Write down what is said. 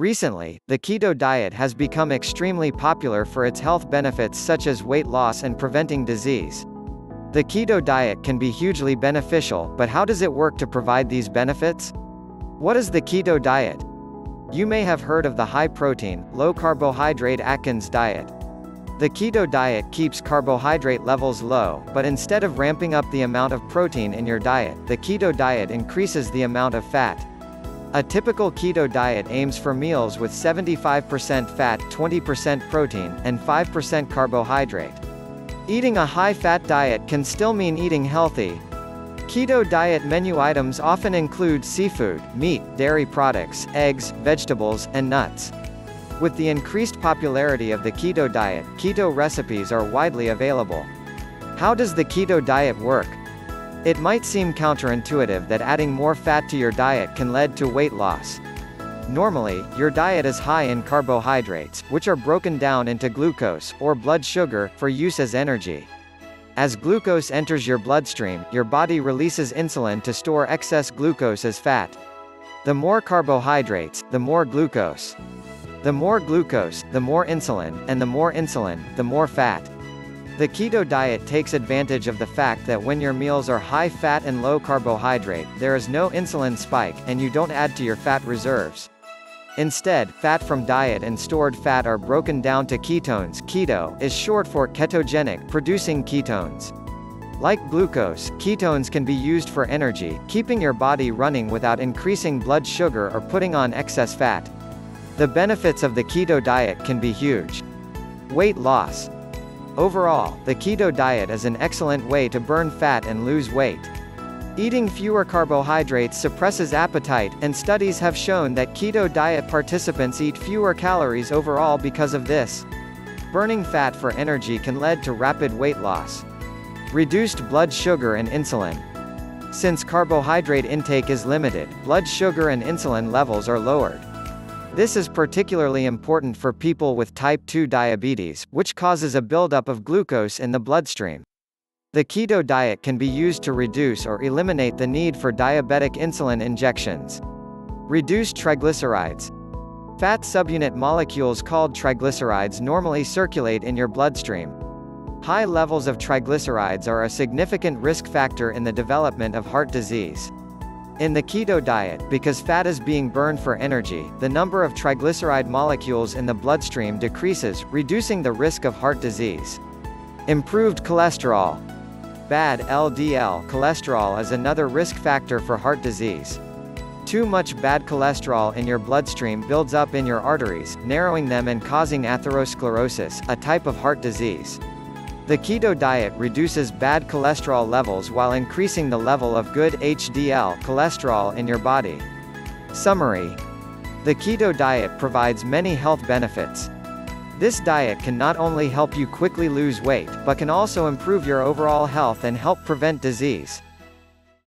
Recently, the keto diet has become extremely popular for its health benefits such as weight loss and preventing disease. The keto diet can be hugely beneficial, but how does it work to provide these benefits? What is the keto diet? You may have heard of the high-protein, low-carbohydrate Atkins diet. The keto diet keeps carbohydrate levels low, but instead of ramping up the amount of protein in your diet, the keto diet increases the amount of fat. A typical keto diet aims for meals with 75% fat, 20% protein, and 5% carbohydrate. Eating a high-fat diet can still mean eating healthy. Keto diet menu items often include seafood, meat, dairy products, eggs, vegetables, and nuts. With the increased popularity of the keto diet, keto recipes are widely available. How does the keto diet work? It might seem counterintuitive that adding more fat to your diet can lead to weight loss. Normally, your diet is high in carbohydrates, which are broken down into glucose, or blood sugar, for use as energy. As glucose enters your bloodstream, your body releases insulin to store excess glucose as fat. The more carbohydrates, the more glucose. The more glucose, the more insulin, and the more insulin, the more fat. The keto diet takes advantage of the fact that when your meals are high fat and low carbohydrate, there is no insulin spike, and you don't add to your fat reserves. Instead, fat from diet and stored fat are broken down to ketones. Keto is short for ketogenic, producing ketones. Like glucose, ketones can be used for energy, keeping your body running without increasing blood sugar or putting on excess fat. The benefits of the keto diet can be huge. Weight loss. Overall, the keto diet is an excellent way to burn fat and lose weight. Eating fewer carbohydrates suppresses appetite, and studies have shown that keto diet participants eat fewer calories overall because of this. Burning fat for energy can lead to rapid weight loss. Reduced blood sugar and insulin. Since carbohydrate intake is limited, blood sugar and insulin levels are lowered. This is particularly important for people with type 2 diabetes, which causes a buildup of glucose in the bloodstream. The keto diet can be used to reduce or eliminate the need for diabetic insulin injections. Reduced triglycerides. Fat subunit molecules called triglycerides normally circulate in your bloodstream. High levels of triglycerides are a significant risk factor in the development of heart disease. In the keto diet, because fat is being burned for energy, the number of triglyceride molecules in the bloodstream decreases, reducing the risk of heart disease. Improved cholesterol. Bad LDL cholesterol is another risk factor for heart disease. Too much bad cholesterol in your bloodstream builds up in your arteries, narrowing them and causing atherosclerosis, a type of heart disease. The keto diet reduces bad cholesterol levels while increasing the level of good HDL cholesterol in your body. Summary. The keto diet provides many health benefits. This diet can not only help you quickly lose weight, but can also improve your overall health and help prevent disease.